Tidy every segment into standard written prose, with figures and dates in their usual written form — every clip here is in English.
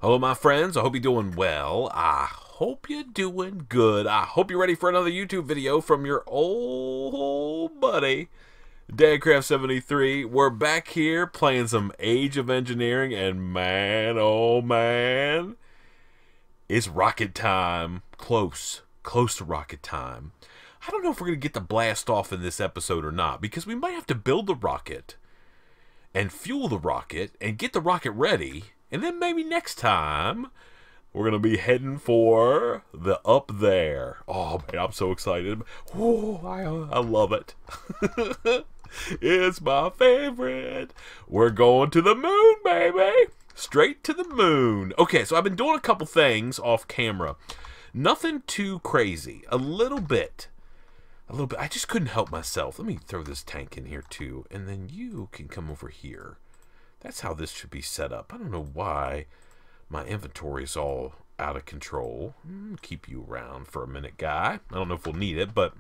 Hello, my friends. I hope you're doing well. I hope you're doing good. I hope you're ready for another YouTube video from your old buddy, Dadcraft73. We're back here playing some Age of Engineering, and man, oh man, it's rocket time. Close to rocket time. I don't know if we're going to get the blast off in this episode or not, because we might have to build the rocket and fuel the rocket and get the rocket ready. And then maybe next time, we're going to be heading for the up there. Oh, man, I'm so excited. Oh, I love it. It's my favorite. We're going to the moon, baby. Straight to the moon. Okay, so I've been doing a couple things off camera. Nothing too crazy. A little bit. I just couldn't help myself. Let me throw this tank in here, too. And then you can come over here. That's how this should be set up. I don't know why my inventory is all out of control. Keep you around for a minute, guy. I don't know if we'll need it, but...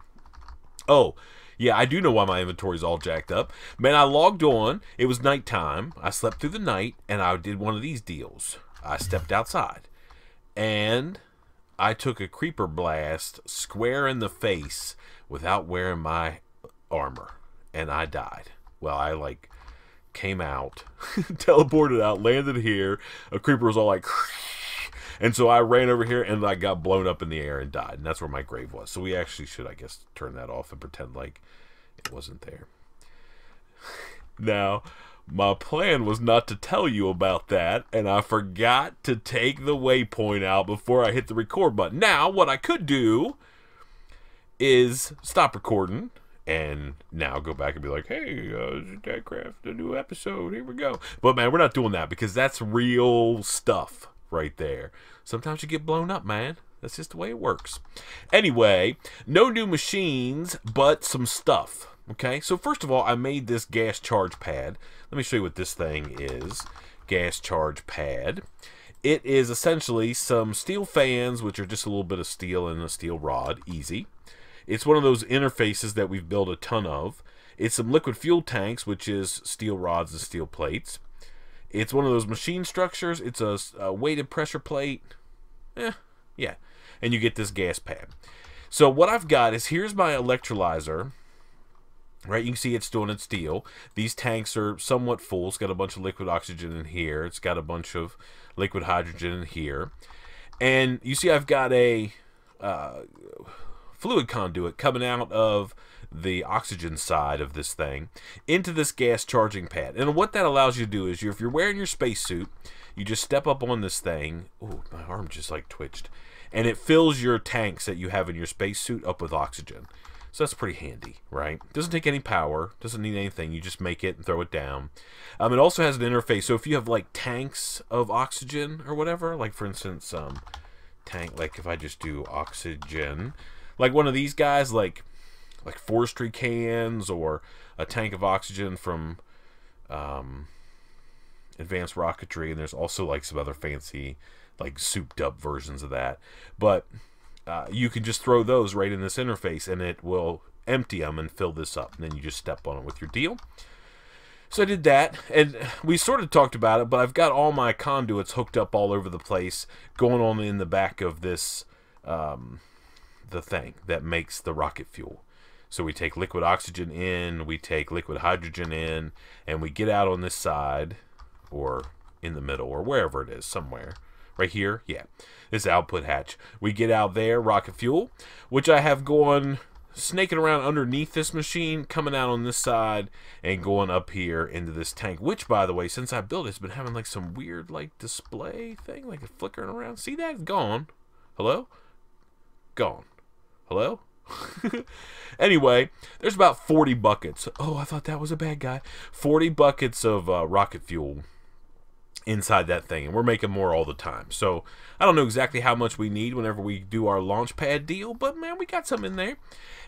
Oh, yeah, I do know why my inventory is all jacked up. Man, I logged on. It was nighttime. I slept through the night, and I did one of these deals. I stepped outside, and I took a creeper blast square in the face without wearing my armor, and I died. Well, I, came out, teleported out, landed here. A creeper was all like, and so I ran over here and I got blown up in the air and died. And that's where my grave was. So we actually should, I guess, turn that off and pretend like it wasn't there. Now, my plan was not to tell you about that, and I forgot to take the waypoint out before I hit the record button. Now, what I could do is stop recording and now go back and be like, hey, Dadcraft, a new episode, here we go. But man, we're not doing that because that's real stuff right there. Sometimes you get blown up, man. That's just the way it works. Anyway, no new machines, but some stuff. Okay, so first of all, I made this gas charge pad. Let me show you what this thing is. Gas charge pad. It is essentially some steel fans, which are just a little bit of steel and a steel rod. Easy. It's one of those interfaces that we've built a ton of. It's some liquid fuel tanks, which is steel rods and steel plates. It's one of those machine structures. It's a weighted pressure plate. Yeah. And you get this gas pad. So what I've got is, here's my electrolyzer. Right, you can see it's doing its steel. These tanks are somewhat full. It's got a bunch of liquid oxygen in here. It's got a bunch of liquid hydrogen in here. And you see I've got a fluid conduit coming out of the oxygen side of this thing into this gas charging pad. And what that allows you to do is, if you're wearing your spacesuit, you just step up on this thing. Oh, my arm just twitched. And it fills your tanks that you have in your spacesuit up with oxygen. So that's pretty handy, right? Doesn't take any power, doesn't need anything. You just make it and throw it down. It also has an interface. So if you have tanks of oxygen or whatever, like for instance, tank, if I just do oxygen, like one of these guys, like forestry cans, or a tank of oxygen from advanced rocketry, and there's also some other fancy souped up versions of that. But you can just throw those right in this interface and it will empty them and fill this up, and then you just step on it with your deal. So I did that, and we sort of talked about it, but I've got all my conduits hooked up all over the place, going on in the back of this the thing that makes the rocket fuel. So we take liquid oxygen in, we take liquid hydrogen in, and we get out on this side, or in the middle, or wherever it is, somewhere. Right here, yeah, this output hatch. We get out there, rocket fuel, which I have going, snaking around underneath this machine, coming out on this side, and going up here into this tank, which, by the way, since I built it, it's been having some weird display thing, it's flickering around. See that? Gone. Hello? Gone. Hello? Anyway, there's about 40 buckets. Oh, I thought that was a bad guy. 40 buckets of rocket fuel inside that thing, and we're making more all the time. So I don't know exactly how much we need whenever we do our launch pad deal, but man, we got some in there.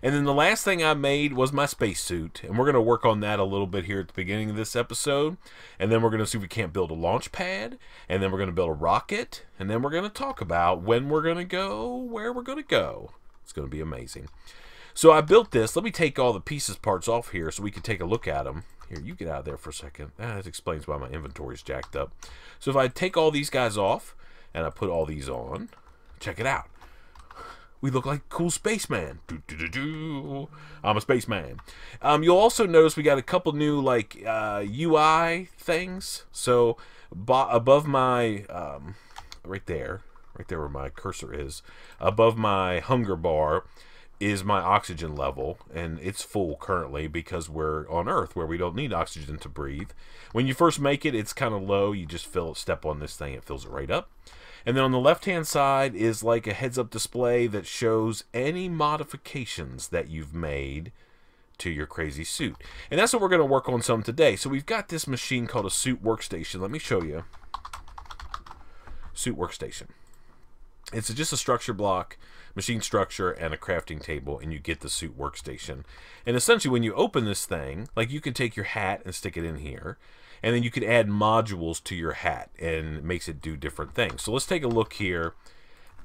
And then the last thing I made was my spacesuit, and we're going to work on that a little bit here at the beginning of this episode, and then we're going to see if we can't build a launch pad, and then we're going to build a rocket, and then we're going to talk about when we're going to go, where we're going to go. It's going to be amazing. So I built this. Let me take all the pieces parts off here so we can take a look at them. Here, you get out of there for a second. That explains why my inventory is jacked up. So if I take all these guys off, and I put all these on. Check it out. We look like cool spaceman. I'm a spaceman. You'll also notice we got a couple new like UI things. So above my right there where my cursor is, above my hunger bar is my oxygen level, and it's full currently because we're on Earth where we don't need oxygen to breathe. When you first make it, it's kind of low. You just step on this thing, it fills it right up. And then on the left-hand side is like a heads-up display that shows any modifications that you've made to your crazy suit. And that's what we're going to work on some today. So we've got this machine called a suit workstation. Let me show you. Suit workstation. It's just a structure block, machine structure, and a crafting table, and you get the suit workstation. And essentially when you open this thing, like you can take your hat and stick it in here. And then you can add modules to your hat, and it makes it do different things. So let's take a look here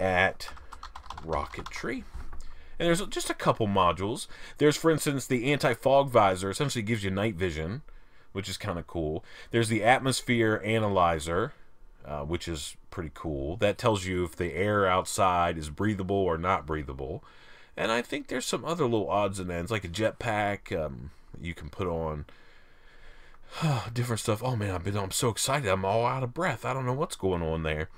at rocketry. And there's just a couple modules. There's, for instance, the anti-fog visor. Essentially gives you night vision, which is kind of cool. There's the atmosphere analyzer, which is pretty cool. That tells you if the air outside is breathable or not breathable. And I think there's some other little odds and ends, like a jetpack you can put on. Different stuff. Oh man, I'm so excited. I'm all out of breath. I don't know what's going on there.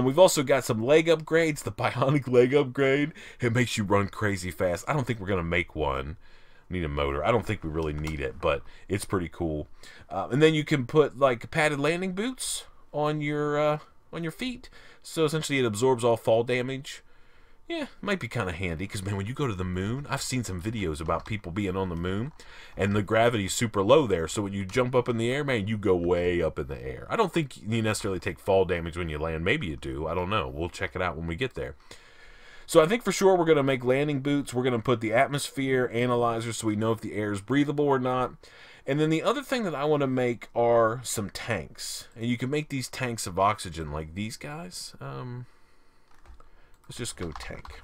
We've also got some leg upgrades. The bionic leg upgrade. It makes you run crazy fast. I don't think we're gonna make one. We need a motor. I don't think we really need it, but it's pretty cool. And then you can put like padded landing boots on your feet. So essentially, it absorbs all fall damage. Yeah, might be kind of handy, because, man, when you go to the moon, I've seen some videos about people being on the moon, and the gravity's super low there, so when you jump up in the air, man, you go way up in the air. I don't think you necessarily take fall damage when you land. Maybe you do. I don't know. We'll check it out when we get there. So I think for sure we're going to make landing boots. We're going to put the atmosphere analyzer so we know if the air is breathable or not. And then the other thing that I want to make are some tanks. And you can make these tanks of oxygen like these guys. Let's just go tank.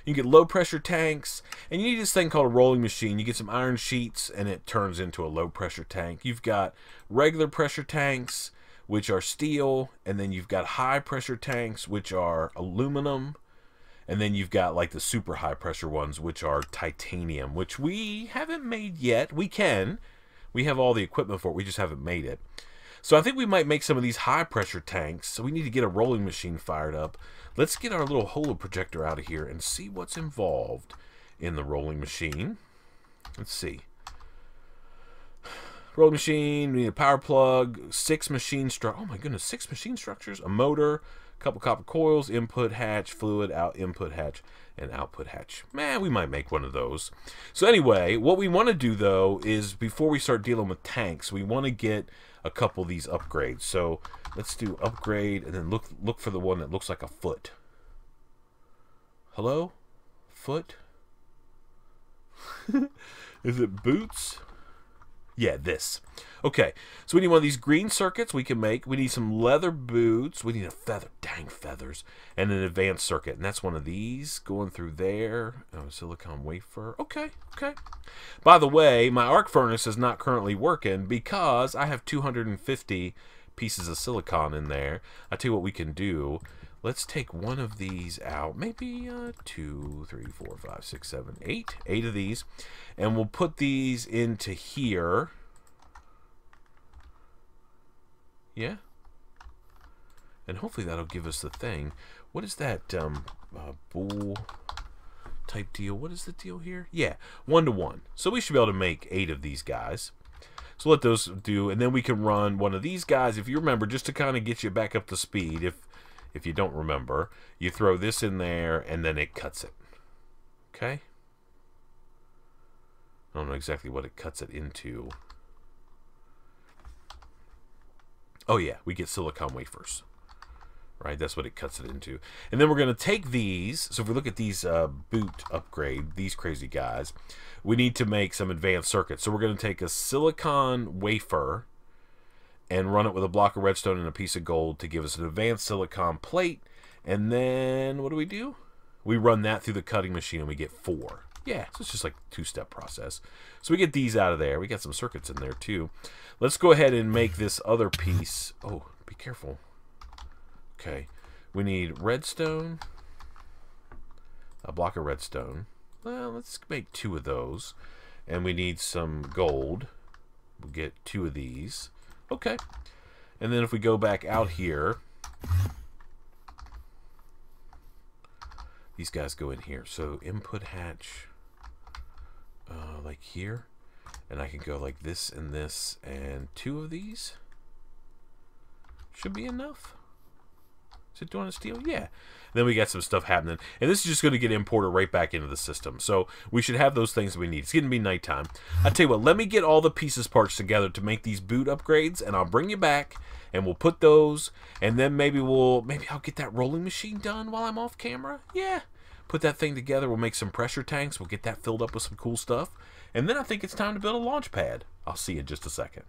You can get low pressure tanks, and you need this thing called a rolling machine. You get some iron sheets, and it turns into a low pressure tank. You've got regular pressure tanks, which are steel, and then you've got high pressure tanks, which are aluminum, and then you've got like the super high pressure ones, which are titanium, which we haven't made yet. We can. We have all the equipment for it. We just haven't made it. So I think we might make some of these high pressure tanks. So we need to get a rolling machine fired up. Let's get our little Holo-Projector out of here and see what's involved in the rolling machine. Let's see. Rolling machine, we need a power plug, 6 machine structures. Oh my goodness, 6 machine structures, a motor, a couple copper coils, input hatch, fluid, input hatch, and output hatch. Man, we might make one of those. So anyway, what we want to do though is before we start dealing with tanks, we want to get a couple of these upgrades. So let's do upgrade, and then look for the one that looks like a foot. Hello? Foot? Is it boots? Yeah, this. Okay, so we need one of these green circuits we can make. We need some leather boots. We need a feather. Dang feathers. And an advanced circuit. And that's one of these going through there. Oh, silicon wafer. Okay, okay. By the way, my arc furnace is not currently working because I have 250 pieces of silicon in there. I tell you what we can do. Let's take one of these out. Maybe 2, 3, 4, 5, 6, 7, 8. 8 of these. And we'll put these into here. Yeah. And hopefully that'll give us the thing. What is that bool type deal? What is the deal here? Yeah, 1 to 1. So we should be able to make 8 of these guys. So let those do, and then we can run one of these guys. If you remember, just to kind of get you back up to speed, if you don't remember, you throw this in there, and then it cuts it. Okay? I don't know exactly what it cuts it into. Oh yeah, we get silicon wafers. Right, that's what it cuts it into. And then we're going to take these. So if we look at these boot upgrade, these crazy guys, we need to make some advanced circuits. So we're going to take a silicon wafer and run it with a block of redstone and a piece of gold to give us an advanced silicon plate. And then what do? We run that through the cutting machine and we get 4. Yeah, so it's just like a 2-step process. So we get these out of there. We got some circuits in there too. Let's go ahead and make this other piece. Oh, be careful. Okay. We need redstone. A block of redstone. Well, let's make 2 of those. And we need some gold. We'll get 2 of these. Okay. And then if we go back out here, these guys go in here. So input hatch, like here. And I can go like this and this, and 2 of these. Should be enough. Is it doing a steel? Yeah. Then we got some stuff happening. And this is just going to get imported right back into the system. So we should have those things we need. It's going to be nighttime. I'll tell you what, let me get all the pieces parts together to make these boot upgrades, and I'll bring you back, and we'll put those, and then maybe I'll get that rolling machine done while I'm off camera. Yeah. Put that thing together. We'll make some pressure tanks. We'll get that filled up with some cool stuff. And then I think it's time to build a launch pad. I'll see you in just a second.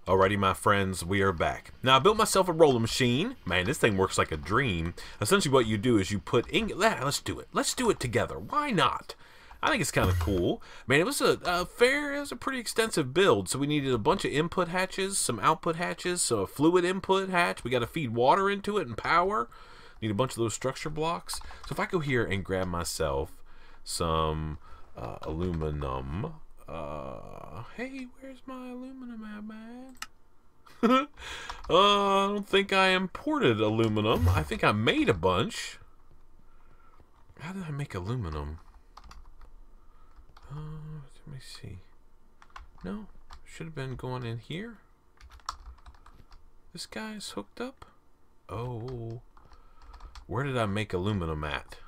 Alrighty, my friends, we are back. Now, I built myself a rolling machine. Man, this thing works like a dream. Essentially, what you do is you put ingot. Let's do it. Let's do it together. Why not? I think it's kind of cool. Man, it was it was a pretty extensive build. So we needed a bunch of input hatches, some output hatches, so a fluid input hatch. We got to feed water into it and power. Need a bunch of those structure blocks. So if I go here and grab myself some aluminum. Hey, where's my aluminum at, man? I don't think I imported aluminum. I think I made a bunch. How did I make aluminum? Let me see. No, should have been going in here. This guy's hooked up. Oh, where did I make aluminum at?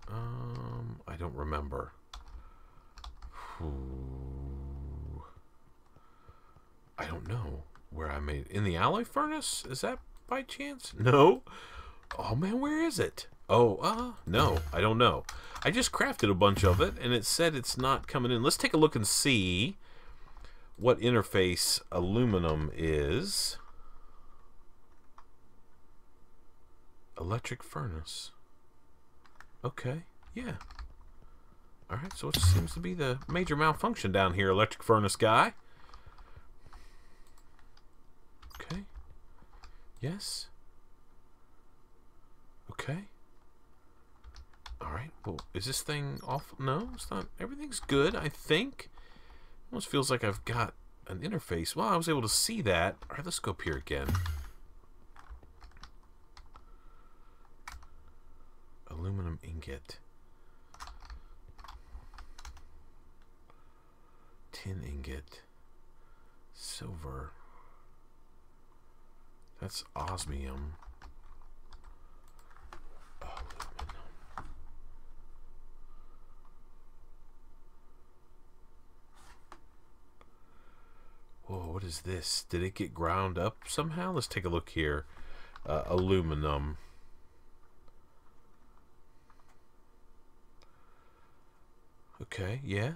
I don't remember. I don't know where I made it. In the alloy furnace? Is that by chance? No. Oh man, where is it? Oh, no, I don't know. I just crafted a bunch of it, and it said it's not coming in. Let's take a look and see what interface aluminum is. Electric furnace. Okay, yeah. Alright, so it seems to be the major malfunction down here, electric furnace guy. Okay. Yes. Okay. Alright, well, is this thing off? No, it's not. Everything's good, I think. Almost feels like I've got an interface. Well, I was able to see that. Alright, let's go up here again. Aluminum ingot. Tin ingot. Silver. That's osmium. Aluminum. Whoa, what is this? Did it get ground up somehow? Let's take a look here. Aluminum. Okay, yeah.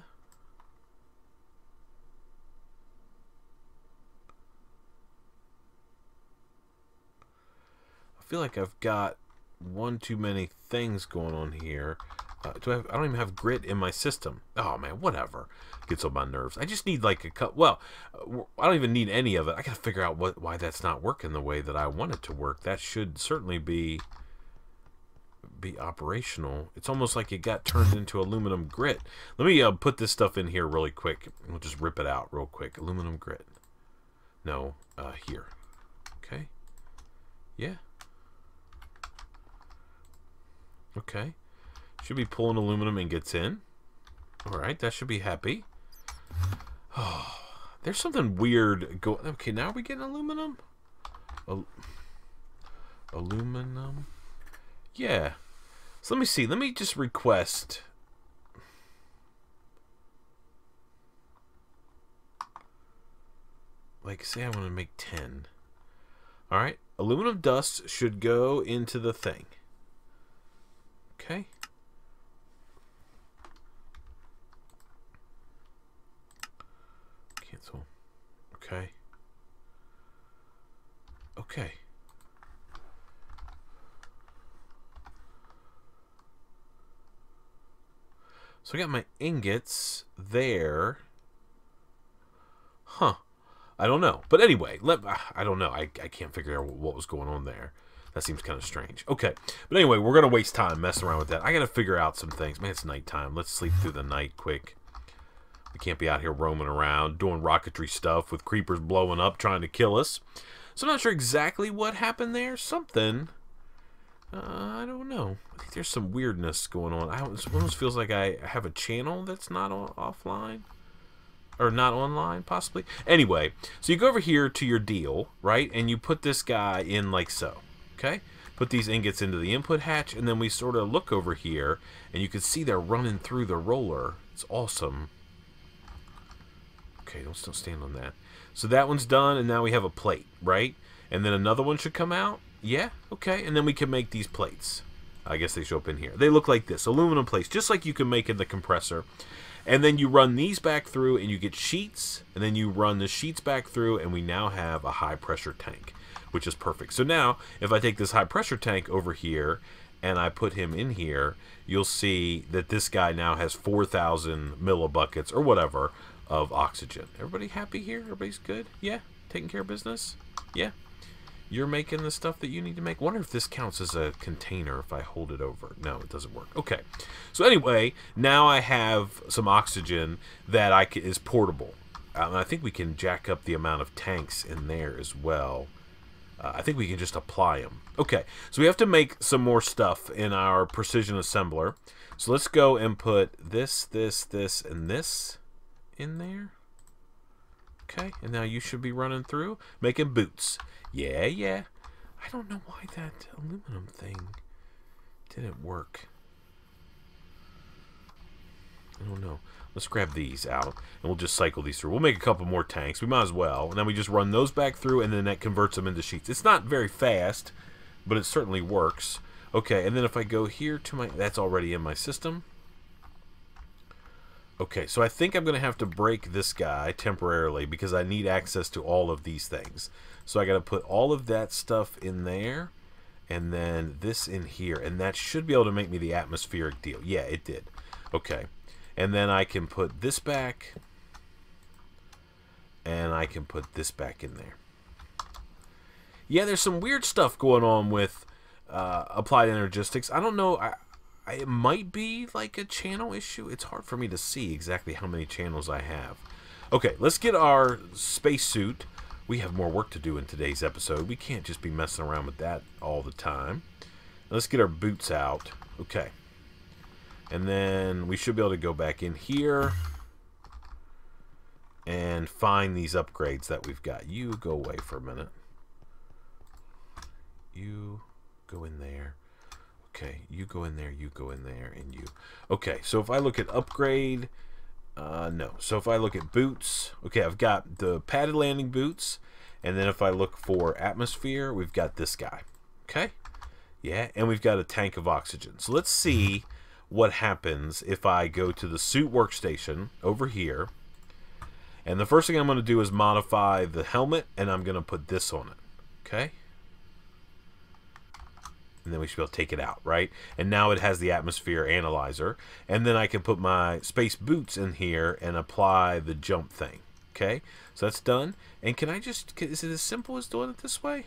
I feel like I've got one too many things going on here. I don't even have grit in my system. Oh man, whatever. Gets on my nerves. I just need like a cut. Well, I don't even need any of it. I gotta figure out why that's not working the way that I want it to work. That should certainly be operational. It's almost like it got turned into aluminum grit. Let me put this stuff in here really quick. We'll just rip it out real quick. Aluminum grit. No, here. Okay. Yeah. Okay. Should be pulling aluminum ingots in. Alright, that should be happy. Oh, there's something weird going. Okay, now are we getting aluminum? Aluminum? Yeah. So let me see. Let me just request. Like, say I want to make 10. Alright. Aluminum dust should go into the thing. Okay. Cancel. Okay. Okay. So I got my ingots there. Huh. I don't know. But anyway, I don't know. I can't figure out what was going on there. That seems kind of strange. Okay. But anyway, we're going to waste time messing around with that. I got to figure out some things. Man, it's nighttime. Let's sleep through the night quick. We can't be out here roaming around doing rocketry stuff with creepers blowing up trying to kill us. So I'm not sure exactly what happened there. Something. I don't know. I think there's some weirdness going on. It almost feels like I have a channel that's not offline. Or not online, possibly. Anyway, so you go over here to your deal, right? And you put this guy in like so. Okay? Put these ingots into the input hatch, and then we sort of look over here, and you can see they're running through the roller. It's awesome. Okay, don't stand on that. So that one's done, and now we have a plate, right? And then another one should come out. Yeah, okay. And then we can make these plates. I guess they show up in here. They look like this, aluminum plates, just like you can make in the compressor. And then you run these back through, and you get sheets. And then you run the sheets back through, and we now have a high-pressure tank, which is perfect. So now, if I take this high-pressure tank over here, and I put him in here, you'll see that this guy now has 4,000 millibuckets, or whatever, of oxygen. Everybody happy here? Everybody's good? Yeah? Taking care of business? Yeah? You're making the stuff that you need to make. Wonder if this counts as a container if I hold it over. No, it doesn't work. Okay. So anyway, now I have some oxygen that is portable. I think we can jack up the amount of tanks in there as well. I think we can just apply them. Okay. So we have to make some more stuff in our precision assembler. So let's go and put this, and this in there. Okay. And now you should be running through making boots. Yeah, yeah. I don't know why that aluminum thing didn't work. I don't know. Let's grab these out, and we'll just cycle these through. We'll make a couple more tanks. We might as well. And then we just run those back through, and then that converts them into sheets. It's not very fast, but it certainly works. Okay, and then if I go here to my... That's already in my system. Okay, so I think I'm going to have to break this guy temporarily because I need access to all of these things. So I got to put all of that stuff in there and then this in here. And that should be able to make me the atmospheric deal. Yeah, it did. Okay. And then I can put this back and I can put this back in there. Yeah, there's some weird stuff going on with applied energistics. I don't know. It might be like a channel issue. It's hard for me to see exactly how many channels I have. Okay, let's get our spacesuit. We have more work to do in today's episode. We can't just be messing around with that all the time. Let's get our boots out. Okay. And then we should be able to go back in here and find these upgrades that we've got. You go away for a minute. You go in there. Okay, you go in there, you go in there, and you... Okay, so if I look at upgrade... no. So if I look at boots... Okay, I've got the padded landing boots. And then if I look for atmosphere, we've got this guy. Okay? Yeah, and we've got a tank of oxygen. So let's see what happens if I go to the suit workstation over here. And the first thing I'm going to do is modify the helmet, and I'm going to put this on it. Okay? And then we should be able to take it out, right? And now it has the atmosphere analyzer. And then I can put my space boots in here and apply the jump thing. Okay? So that's done. And can I just... Is it as simple as doing it this way?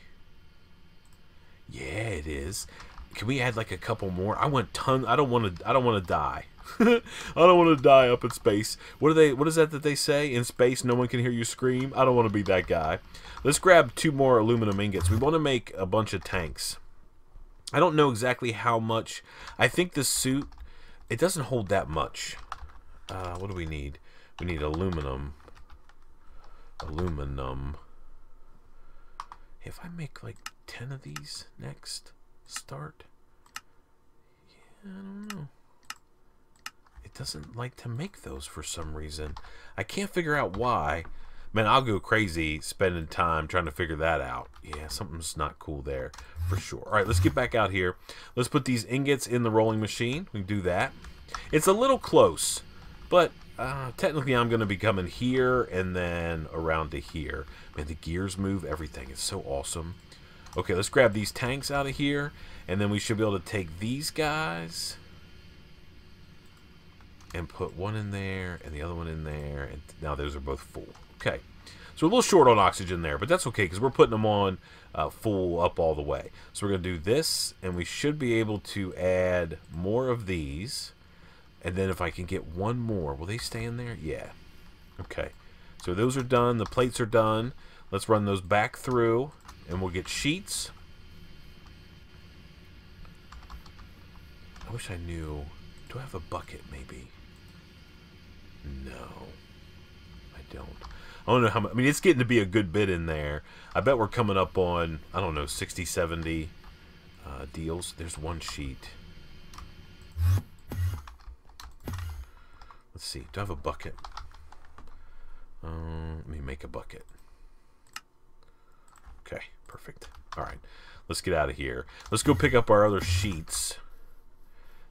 Yeah, it is. Can we add like a couple more? I want tons... I don't want to die. I don't want to die up in space. What is that they say? In space, no one can hear you scream? I don't want to be that guy. Let's grab 2 more aluminum ingots. We want to make a bunch of tanks. I don't know exactly how much. I think this suit, it doesn't hold that much. What do we need? We need aluminum. Aluminum. If I make like 10 of these next start. Yeah, I don't know. It doesn't like to make those for some reason. I can't figure out why. Man, I'll go crazy spending time trying to figure that out. Yeah, something's not cool there for sure. All right, let's get back out here. Let's put these ingots in the rolling machine. We can do that. It's a little close, but technically I'm going to be coming here and then around to here. Man, the gears move everything. It's so awesome. Okay, let's grab these tanks out of here, and then we should be able to take these guys and put one in there and the other one in there. And now those are both full. Okay, So we're a little short on oxygen there, but that's okay because we're putting them on full up all the way. So we're going to do this, and we should be able to add more of these. And then if I can get one more, will they stay in there? Yeah. Okay. So those are done. The plates are done. Let's run those back through, and we'll get sheets. I wish I knew. Do I have a bucket, maybe? No. I don't. I don't know how much. I mean, it's getting to be a good bit in there. I bet we're coming up on, I don't know, 60, 70 deals. There's one sheet. Let's see. Do I have a bucket? Let me make a bucket. Okay, perfect. All right, let's get out of here. Let's go pick up our other sheets,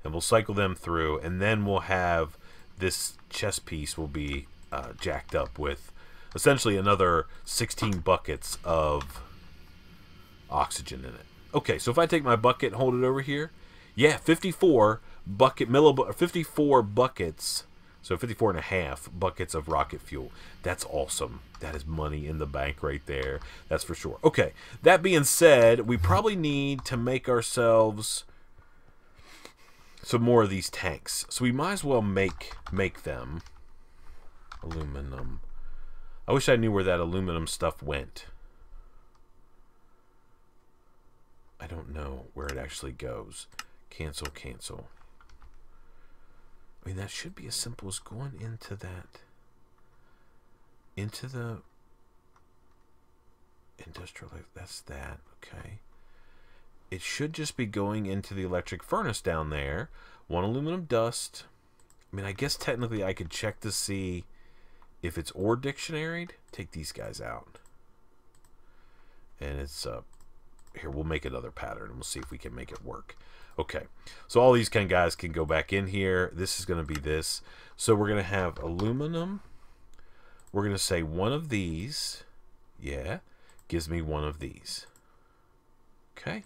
and we'll cycle them through, and then we'll have this chest piece will be jacked up with essentially another 16 buckets of oxygen in it. Okay, so if I take my bucket and hold it over here, yeah, 54 buckets. So 54 and a half buckets of rocket fuel. That's awesome. That is money in the bank right there. That's for sure. Okay, that being said, we probably need to make ourselves some more of these tanks. So we might as well make them. Aluminum. I wish I knew where that aluminum stuff went. I don't know where it actually goes. Cancel, cancel. I mean, that should be as simple as going into that. Into the industrial. That's that. Okay. It should just be going into the electric furnace down there. One aluminum dust. I mean, I guess technically I could check to see if it's ore dictionaried. Take these guys out. And it's here, we'll make another pattern and we'll see if we can make it work. Okay, so all these kind of guys can go back in here. This is going to be this. So we're going to have aluminum. We're going to say one of these. Yeah, gives me one of these. Okay,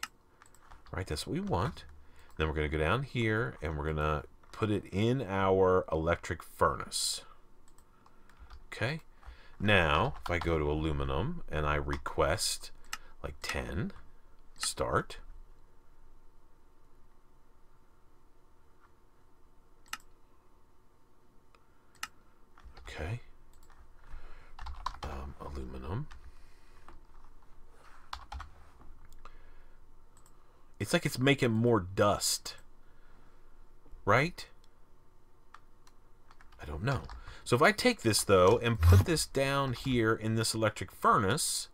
all right, that's what we want. Then we're going to go down here and we're going to put it in our electric furnace. Okay, now if I go to aluminum and I request like 10, start. Okay. Aluminum. It's like it's making more dust. Right? I don't know. So if I take this, though, and put this down here in this electric furnace,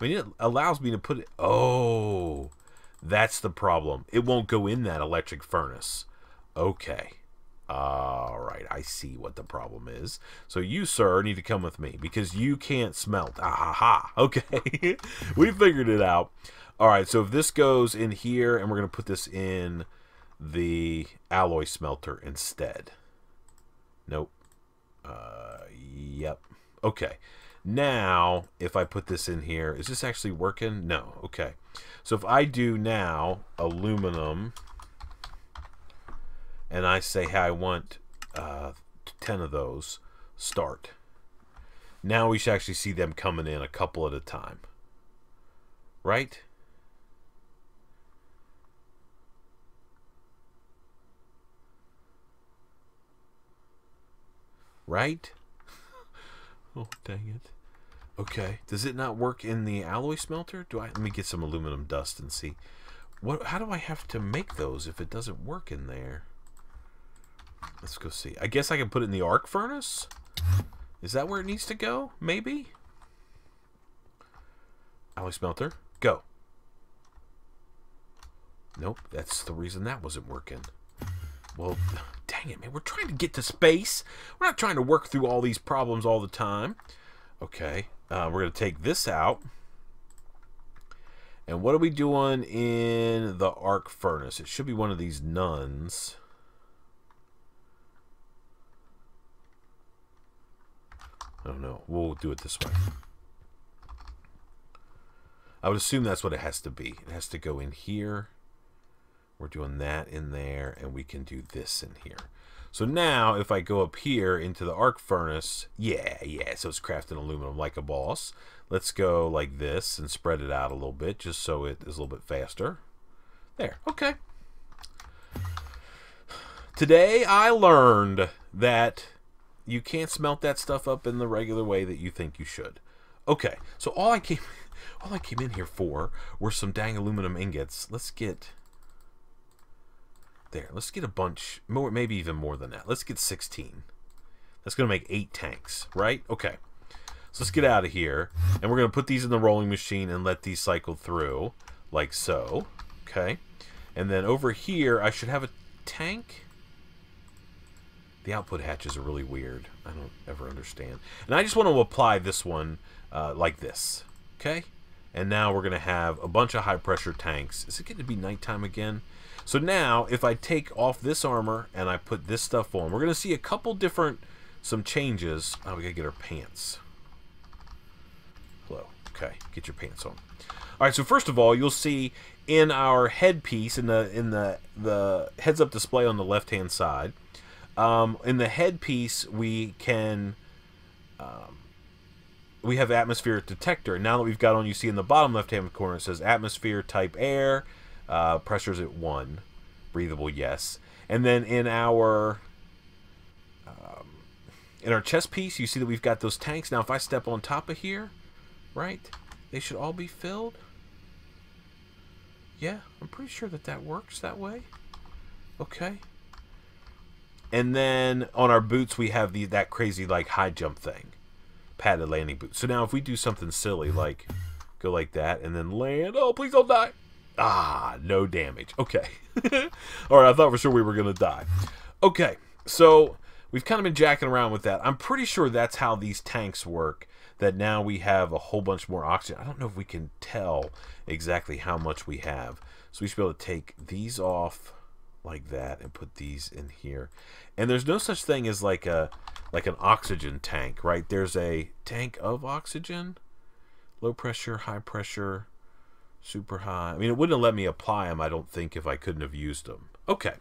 I mean, it allows me to put it... Oh, that's the problem. It won't go in that electric furnace. Okay. All right, I see what the problem is. So you, sir, need to come with me because you can't smelt. Ah, ha, ha. Okay, we figured it out. All right, so if this goes in here, and we're going to put this in the alloy smelter instead. Nope. Yep. Okay. Now, if I put this in here, is this actually working? No. Okay. So if I do now aluminum... and I say, hey, I want 10 of those, start. Now we should actually see them coming in a couple at a time. Right? Right? Oh, dang it. Okay. Does it not work in the alloy smelter? Let me get some aluminum dust and see. How do I have to make those if it doesn't work in there? Let's go see. I guess I can put it in the arc furnace? Is that where it needs to go? Maybe? Alloy smelter, go. Nope, that's the reason that wasn't working. Well, dang it, man. We're trying to get to space. We're not trying to work through all these problems all the time. Okay, we're going to take this out. And what are we doing in the arc furnace? It should be one of these nuns. I don't know. We'll do it this way. I would assume that's what it has to be. It has to go in here. We're doing that in there, and we can do this in here. So now, if I go up here into the arc furnace, yeah, so it's crafting aluminum like a boss. Let's go like this and spread it out a little bit, just so it is a little bit faster. There, okay. Today I learned that you can't smelt that stuff up in the regular way that you think you should. Okay, so all I came in here for were some dang aluminum ingots. Let's get there. Let's get a bunch more, maybe even more than that. Let's get 16. That's gonna make 8 tanks, right? Okay. So let's get out of here, and we're gonna put these in the rolling machine and let these cycle through, like so. Okay. And then over here, I should have a tank. The output hatches are really weird. I don't ever understand. And I just want to apply this one like this. Okay? And now we're going to have a bunch of high-pressure tanks. Is it going to be nighttime again? So now, if I take off this armor and I put this stuff on, we're going to see a couple different, some changes. Oh, we got to get our pants. Hello. Okay, get your pants on. All right, so first of all, you'll see in our headpiece, in the heads-up display on the left-hand side, in the headpiece, we can we have atmospheric detector. Now that we've got on, you see in the bottom left-hand corner it says atmosphere type air, pressures at 1, breathable yes. And then in our chest piece, you see that we've got those tanks. Now if I step on top of here, right, they should all be filled. Yeah, I'm pretty sure that that works that way. Okay. And then on our boots, we have that crazy like high jump thing. Padded landing boots. So now if we do something silly, like go like that and then land. Oh, please don't die. Ah, no damage. Okay. All right, I thought for sure we were going to die. Okay, so we've kind of been jacking around with that. I'm pretty sure that's how these tanks work, that now we have a whole bunch more oxygen. I don't know if we can tell exactly how much we have. So we should be able to take these off like that and put these in here. And there's no such thing as like an oxygen tank, right? There's a tank of oxygen, low pressure, high pressure, super high. I mean, it wouldn't have let me apply them, I don't think, if I couldn't have used them. Okay,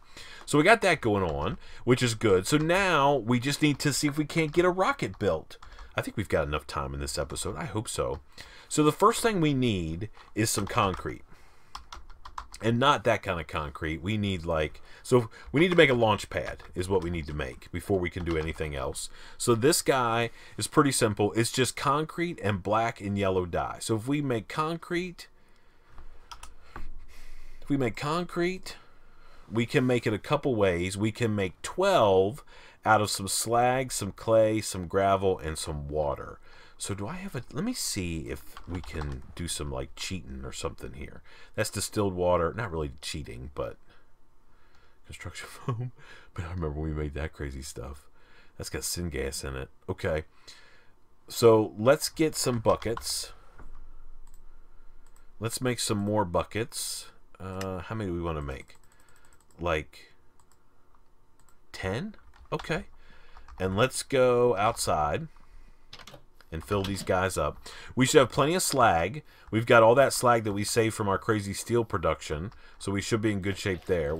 so we got that going on, which is good. So now we just need to see if we can't get a rocket built. I think we've got enough time in this episode. I hope so. So the first thing we need is some concrete. And not that kind of concrete. We need so we need to make a launch pad is what we need to make before we can do anything else. So this guy is pretty simple. It's just concrete and black and yellow dye. So if we make concrete, we can make it a couple ways. We can make 12 out of some slag, some clay, some gravel, and some water. So do I have let me see if we can do some like cheating or something here. That's distilled water. Not really cheating, but construction foam. But I remember we made that crazy stuff. That's got syngas in it. Okay. So let's get some buckets. Let's make some more buckets. How many do we want to make? Like 10? Okay. And let's go outside and fill these guys up. We should have plenty of slag. We've got all that slag that we saved from our crazy steel production, so we should be in good shape there.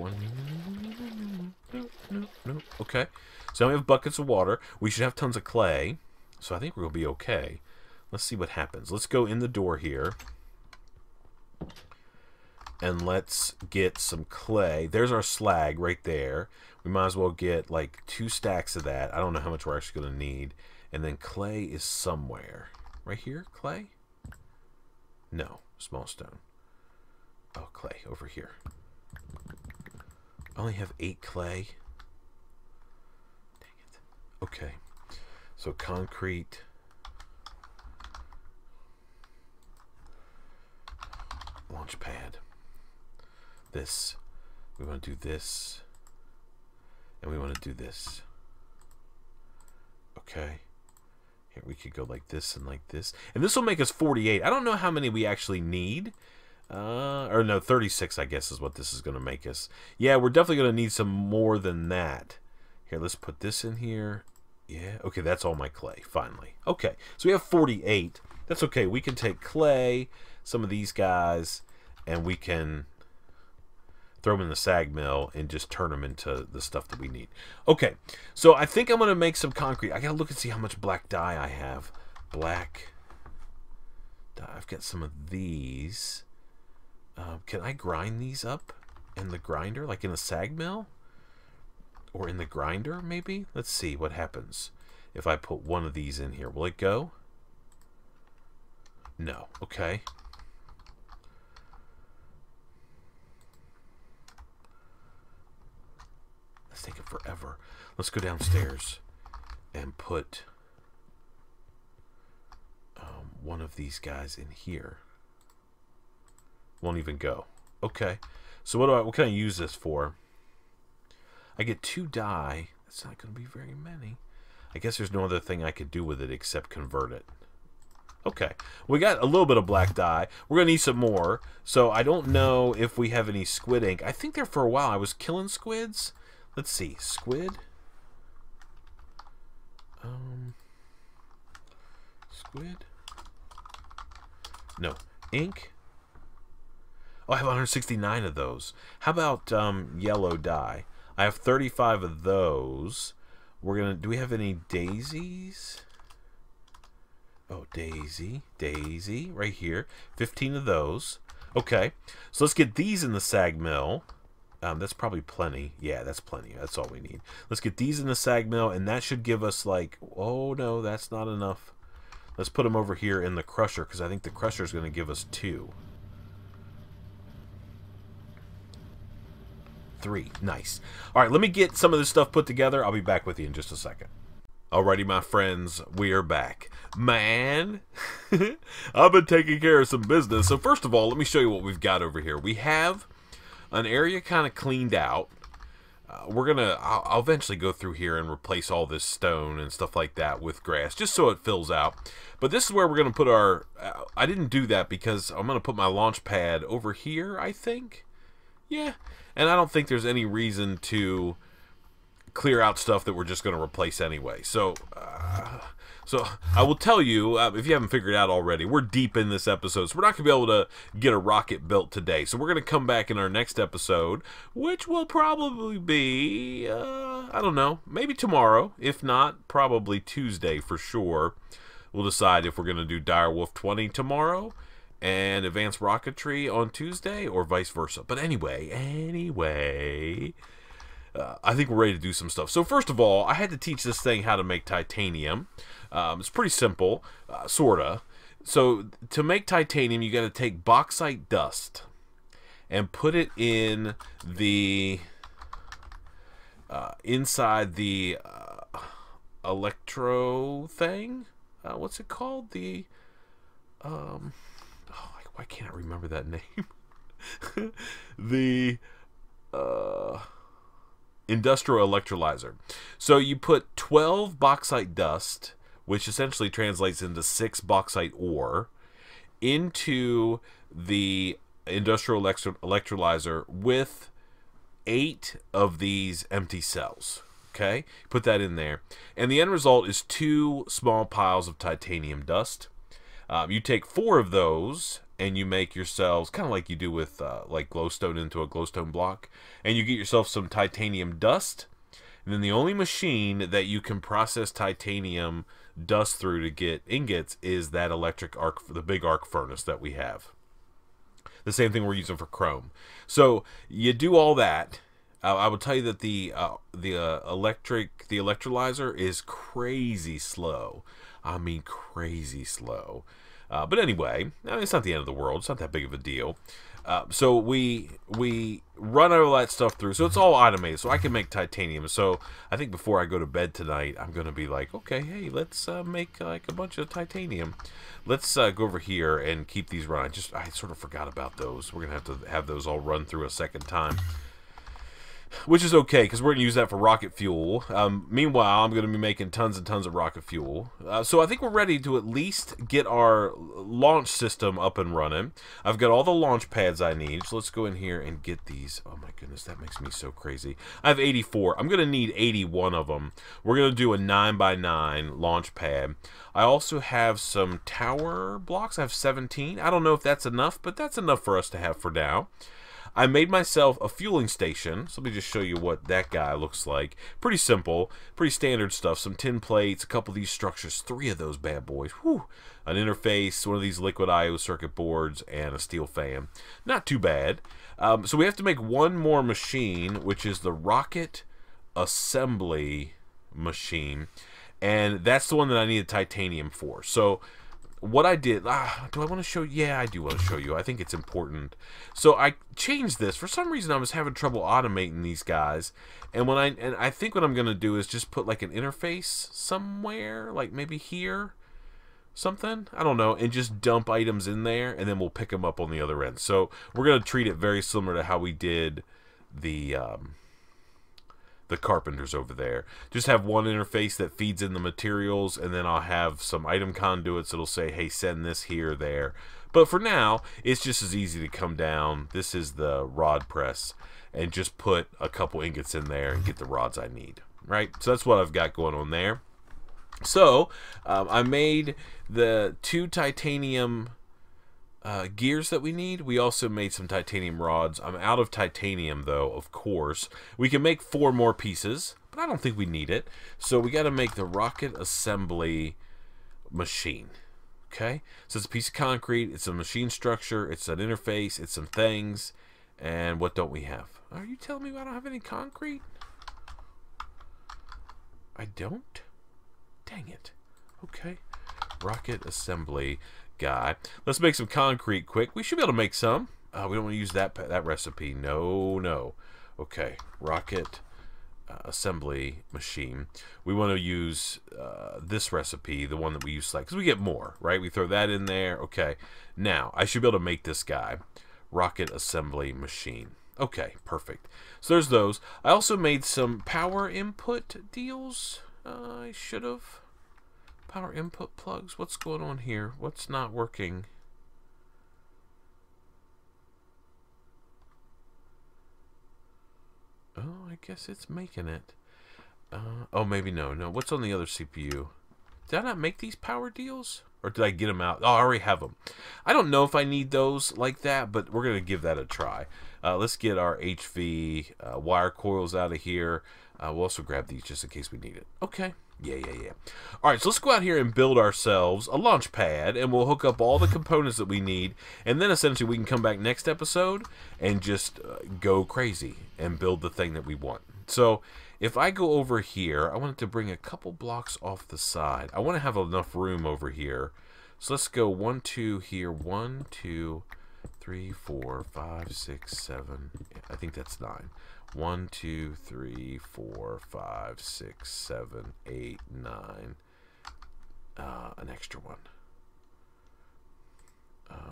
Okay. So now we have buckets of water. We should have tons of clay, so I think we'll be okay. Let's see what happens. Let's go in the door here, and let's get some clay. There's our slag right there. We might as well get like 2 stacks of that. I don't know how much we're actually going to need. And then clay is somewhere. Right here? Clay? No. Small stone. Oh, clay. Over here. I only have 8 clay. Dang it. Okay. So concrete. Launch pad. This. We want to do this. And we want to do this. Okay. Here we could go like this and like this. And this will make us 48. I don't know how many we actually need. Or no, 36 I guess is what this is going to make us. Yeah, we're definitely going to need some more than that. Here, let's put this in here. Yeah, okay, that's all my clay, finally. Okay, so we have 48. That's okay. We can take clay, some of these guys, and we can throw them in the sag mill, and just turn them into the stuff that we need. Okay, so I think I'm going to make some concrete. I got to look and see how much black dye I have. Black dye. I've got some of these. Can I grind these up in the grinder, like in a sag mill? Or in the grinder, maybe? Let's see what happens if I put one of these in here. Will it go? No. Okay. Let's take it forever. Let's go downstairs and put one of these guys in here. Won't even go. Okay. So what can I use this for? I get 2 dye. That's not going to be very many. I guess there's no other thing I could do with it except convert it. Okay. We got a little bit of black dye. We're going to need some more. So I don't know if we have any squid ink. I think there for a while I was killing squids. Let's see. Squid. Squid. No. Ink. Oh, I have 169 of those. How about yellow dye? I have 35 of those. We're gonna. Do we have any daisies? Oh, daisy, right here. 15 of those. Okay, so let's get these in the sag mill. That's probably plenty. Yeah, that's plenty. That's all we need. Let's get these in the sag mill, and that should give us like. Oh no, that's not enough. Let's put them over here in the crusher because I think the crusher is going to give us 2. 3. Nice. All right, let me get some of this stuff put together. I'll be back with you in just a second. Alrighty, my friends, we are back. Man, I've been taking care of some business. So first of all, let me show you what we've got over here. We have an area kind of cleaned out. I'll eventually go through here and replace all this stone and stuff like that with grass, just so it fills out. But this is where we're going to put our... I didn't do that because I'm going to put my launch pad over here, I think. Yeah, and I don't think there's any reason to clear out stuff that we're just going to replace anyway. So I will tell you, if you haven't figured it out already, we're deep in this episode, so we're not going to be able to get a rocket built today. So we're going to come back in our next episode, which will probably be, I don't know, maybe tomorrow. If not, probably Tuesday for sure. We'll decide if we're going to do Direwolf 20 tomorrow and Advanced Rocketry on Tuesday, or vice versa. But anyway, I think we're ready to do some stuff. So first of all, I had to teach this thing how to make titanium. It's pretty simple, sorta. So to make titanium, you got to take bauxite dust and put it in the inside the electro thing. What's it called? The why can't I remember that name? The industrial electrolyzer. So you put 12 bauxite dust, which essentially translates into 6 bauxite ore, into the industrial electrolyzer with 8 of these empty cells. Okay, put that in there, and the end result is 2 small piles of titanium dust. You take 4 of those and you make yourselves, kind of like you do with like glowstone into a glowstone block, and you get yourself some titanium dust. And then the only machine that you can process titanium dust through to get ingots is that electric arc, the big arc furnace that we have. The same thing we're using for chrome. So you do all that. I will tell you that the electrolyzer is crazy slow. I mean, crazy slow. But anyway, I mean, it's not the end of the world. It's not that big of a deal. So we run all that stuff through. So it's all automated. So I can make titanium. So I think before I go to bed tonight, I'm going to be like, okay, hey, let's make like a bunch of titanium. Let's go over here and keep these running. I sort of forgot about those. We're going to have those all run through a second time, which is okay because we're going to use that for rocket fuel. Meanwhile, I'm going to be making tons and tons of rocket fuel. So I think we're ready to at least get our launch system up and running. I've got all the launch pads I need. So let's go in here and get these. Oh my goodness, that makes me so crazy. I have 84. I'm going to need 81 of them. We're going to do a 9x9 launch pad. I also have some tower blocks. I have 17. I don't know if that's enough, but that's enough for us to have for now. I made myself a fueling station. So let me just show you what that guy looks like. Pretty simple, pretty standard stuff. Some tin plates, a couple of these structures, 3 of those bad boys. Whew. An interface, one of these liquid I/O circuit boards, and a steel fan. Not too bad. So we have to make one more machine, which is the rocket assembly machine. And that's the one that I need titanium for. So what I did, do I want to show you? Yeah, I do want to show you. I think it's important. So I changed this. For some reason, I was having trouble automating these guys. And I think what I'm going to do is just put like an interface somewhere, like maybe here, something, I don't know, and just dump items in there, and then we'll pick them up on the other end. So we're going to treat it very similar to how we did the carpenters over there. Just have one interface that feeds in the materials, and then I'll have some item conduits that'll say, hey, send this here, there. But for now, it's just as easy to come down. This is the rod press, and just put a couple ingots in there and get the rods I need, right? So that's what I've got going on there. So I made the 2 titanium gears that we need. We also made some titanium rods. I'm out of titanium, though, of course. We can make 4 more pieces, but I don't think we need it. So we got to make the rocket assembly machine. Okay? So it's a piece of concrete. It's a machine structure. It's an interface. It's some things. And what don't we have? Are you telling me I don't have any concrete? I don't? Dang it. Okay. Rocket assembly guy. Let's make some concrete quick. We should be able to make some. We don't want to use that recipe. No. Okay. Rocket assembly machine. We want to use this recipe, the one that we use, because we get more, right? We throw that in there. Okay. Now, I should be able to make this guy. Rocket assembly machine. Okay, perfect. So there's those. I also made some power input deals. I should have. Power input plugs. What's going on here? What's not working? Oh, I guess it's making it. Oh, maybe no. What's on the other CPU? Did I not make these power deals? Or did I get them out? Oh, I already have them. I don't know if I need those like that, but we're going to give that a try. Let's get our HV wire coils out of here. We'll also grab these just in case we need it. Okay. Yeah. All right, so let's go out here and build ourselves a launch pad, and we'll hook up all the components that we need, and then essentially we can come back next episode and just go crazy and build the thing that we want. So if I go over here, I want it to bring a couple blocks off the side. I want to have enough room over here. So let's go 1, 2 here. 1, 2, 3, 4, 5, 6, 7. I think that's 9. 1, 2, 3, 4, 5, 6, 7, 8, 9. An extra one.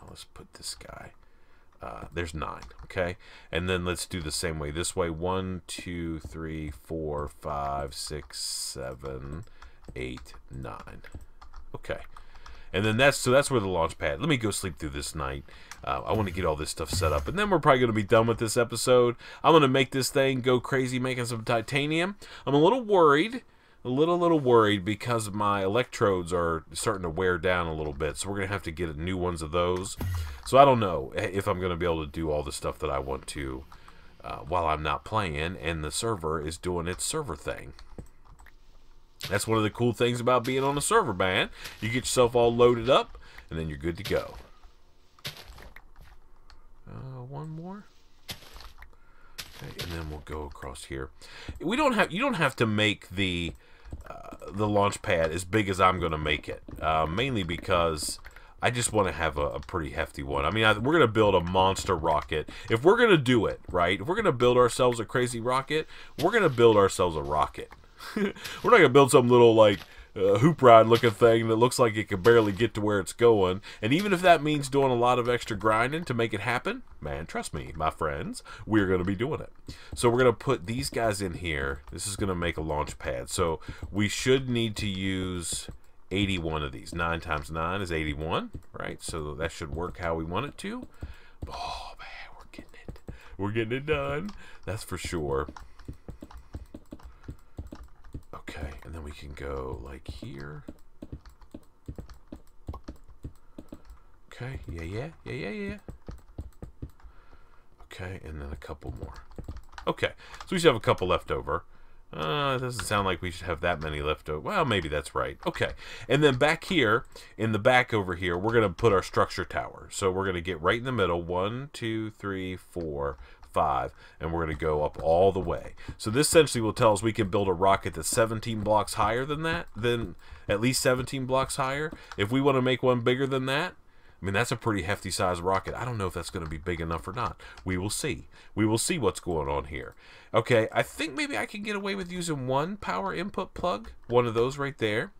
Let's put this guy. There's 9. Okay, and then let's do the same way this way. 1, 2, 3, 4, 5, 6, 7, 8, 9. Okay. And then that's where the launch pad. Let me go sleep through this night. I want to get all this stuff set up, and then we're probably going to be done with this episode. I'm going to make this thing go crazy, making some titanium. I'm a little worried, a little worried because my electrodes are starting to wear down a little bit. So we're going to have to get new ones of those. So I don't know if I'm going to be able to do all the stuff that I want to while I'm not playing, and the server is doing its server thing. That's one of the cool things about being on a server, man. You get yourself all loaded up, and then you're good to go. One more. Okay, and then we'll go across here. You don't have to make the launch pad as big as I'm going to make it. Mainly because I just want to have a pretty hefty one. I mean, we're going to build a monster rocket. If we're going to do it, right? If we're going to build ourselves a crazy rocket, we're going to build ourselves a rocket. We're not going to build some little, like, hoop ride looking thing that looks like it can barely get to where it's going. And even if that means doing a lot of extra grinding to make it happen, man, trust me, my friends, we're going to be doing it. So we're going to put these guys in here. This is going to make a launch pad. So we should need to use 81 of these. 9 times 9 is 81, right? So that should work how we want it to. Oh, man, we're getting it. We're getting it done. That's for sure. Okay, and then we can go like here. Okay, yeah. Okay, and then a couple more. Okay, so we should have a couple left over. It doesn't sound like we should have that many left over. Well, maybe that's right. Okay, and then back here, in the back over here, we're going to put our structure tower. So we're going to get right in the middle. 1, 2, 3, 4, 5, and we're going to go up all the way. So this essentially will tell us we can build a rocket that's 17 blocks higher than that, at least 17 blocks higher. If we want to make one bigger than that, I mean, that's a pretty hefty size rocket. I don't know if that's going to be big enough or not. We will see. We will see what's going on here. Okay, I think maybe I can get away with using one power input plug, one of those right there.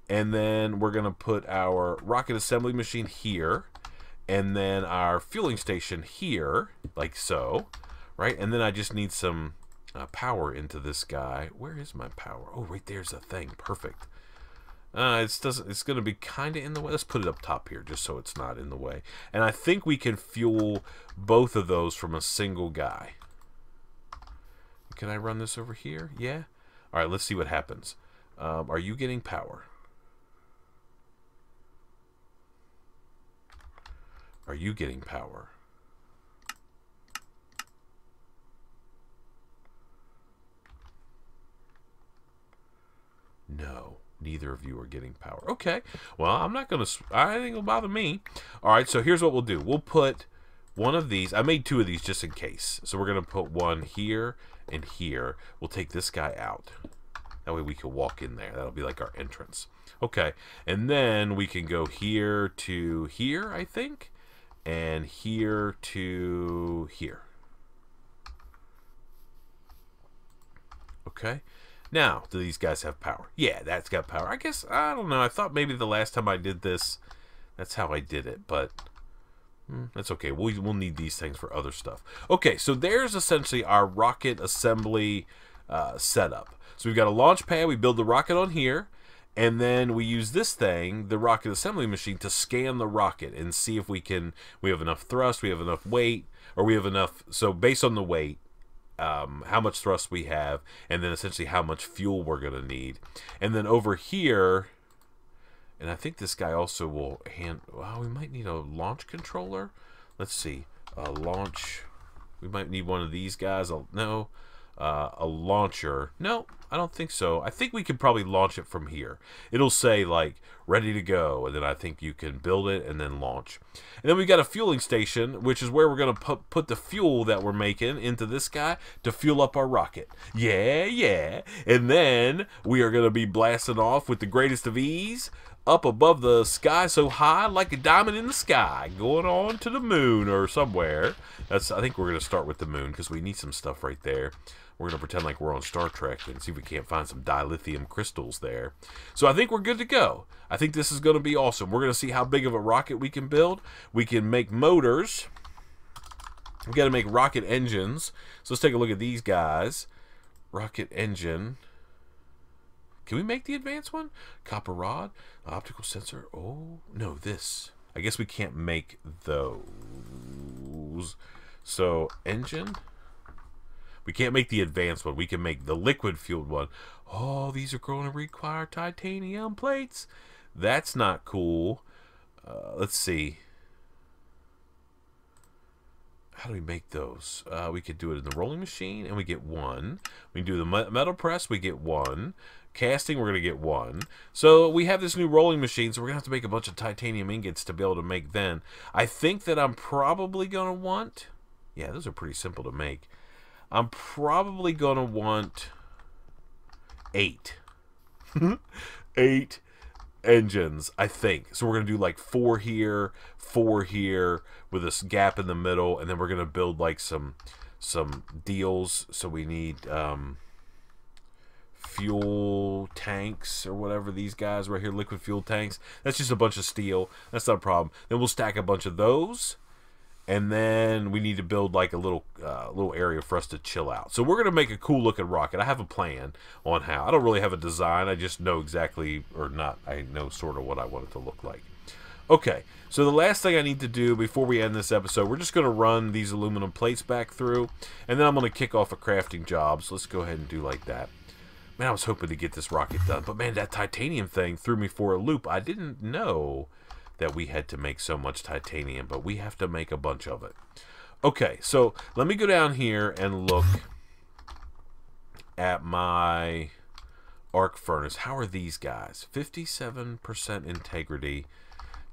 And then we're going to put our rocket assembly machine here, and then our fueling station here, like so, right? And then I just need some power into this guy. Where is my power? Oh, right there's the thing. Perfect. It's going to be kind of in the way. Let's put it up top here just so it's not in the way. And I think we can fuel both of those from a single guy. Can I run this over here? Yeah? All right, let's see what happens. Are you getting power? Are you getting power? No. Neither of you are getting power. Okay. Well, I'm not going to... I think it'll bother me. All right, so here's what we'll do. We'll put one of these. I made 2 of these just in case. So we're going to put one here and here. We'll take this guy out. That way we can walk in there. That'll be like our entrance. Okay. And then we can go here to here, I think. And here to here. Okay. Now, do these guys have power? Yeah, that's got power. I guess, I don't know. I thought maybe the last time I did this, that's how I did it. But that's okay. We'll need these things for other stuff. Okay, so there's essentially our rocket assembly setup. So we've got a launch pad. We build the rocket on here. And then we use this thing, the rocket assembly machine, to scan the rocket and see if we have enough thrust, we have enough weight, or we have enough. So based on the weight, how much thrust we have, and then essentially how much fuel we're going to need. And then over here, and I think this guy also will well, we might need a launch controller. Let's see. A launch. We might need one of these guys. No. A launcher. No, I don't think so. I think we could probably launch it from here. It'll say like ready to go, and then I think you can build it and then launch. And then we got a fueling station, which is where we're going to put the fuel that we're making into this guy to fuel up our rocket. Yeah. And then we are going to be blasting off with the greatest of ease up above the sky so high like a diamond in the sky, going on to the moon or somewhere. I think we're going to start with the moon because we need some stuff right there. We're going to pretend like we're on Star Trek and see if we can't find some dilithium crystals there. So I think we're good to go. I think this is going to be awesome. We're going to see how big of a rocket we can build. We can make motors. We've got to make rocket engines. So let's take a look at these guys. Rocket engine. Can we make the advanced one? Copper rod, optical sensor. Oh, no, this. I guess we can't make those. So, engine. We can't make the advanced one. We can make the liquid-fueled one. Oh, these are going to require titanium plates. That's not cool. Let's see. How do we make those? We could do it in the rolling machine, and we get 1. We can do the metal press, we get 1. Casting, we're going to get 1. So we have this new rolling machine, so we're going to have to make a bunch of titanium ingots to be able to make then. I think that I'm probably going to want... Yeah, those are pretty simple to make. I'm probably going to want 8. 8 engines, I think. So we're going to do like 4 here, 4 here, with this gap in the middle, and then we're going to build like some deals. So we need fuel tanks or whatever, these guys right here, liquid fuel tanks. That's just a bunch of steel. That's not a problem. Then we'll stack a bunch of those. And then we need to build like a little area for us to chill out. So we're going to make a cool looking rocket. I have a plan on how. I don't really have a design. I just know exactly, or not, I know sort of what I want it to look like. Okay, so the last thing I need to do before we end this episode, we're just going to run these aluminum plates back through. And then I'm going to kick off a crafting job. So let's go ahead and do like that. Man, I was hoping to get this rocket done. But man, that titanium thing threw me for a loop. I didn't know that we had to make so much titanium, but we have to make a bunch of it. Okay, so let me go down here and look at my arc furnace. How are these guys? 57% integrity.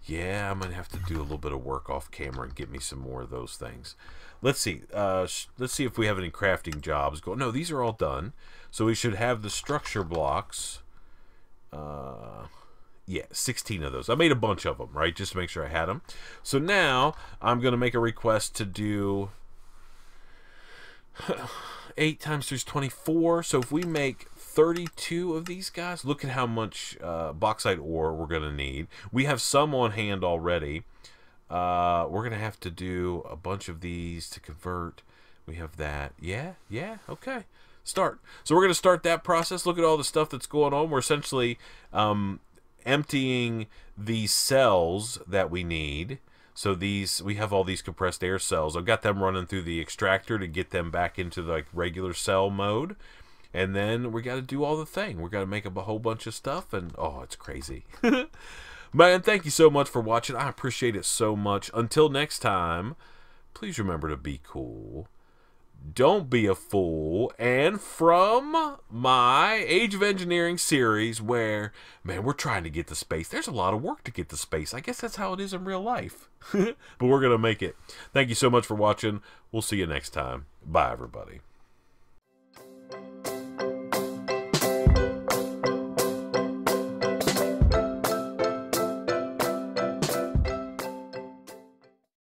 Yeah, I'm going to have to do a little bit of work off camera and get me some more of those things. Let's see. Let's see if we have any crafting jobs going. No, these are all done. So we should have the structure blocks. Yeah, 16 of those. I made a bunch of them, right, just to make sure I had them. So now I'm going to make a request to do 8 times 3 is 24. So if we make 32 of these guys, look at how much bauxite ore we're going to need. We have some on hand already. We're going to have to do a bunch of these to convert. We have that. Yeah, okay. Start. So we're going to start that process. Look at all the stuff that's going on. We're essentially emptying these cells that we need. So these, we have all these compressed air cells. I've got them running through the extractor to get them back into the, like, regular cell mode. And then we got to do all the thing. We got to make up a whole bunch of stuff, and oh, it's crazy. Man, thank you so much for watching. I appreciate it so much. Until next time, please remember to be cool. Don't be a fool. And from my Age of Engineering series, where, man, we're trying to get to space. There's a lot of work to get to space. I guess that's how it is in real life. But we're going to make it. Thank you so much for watching. We'll see you next time. Bye, everybody.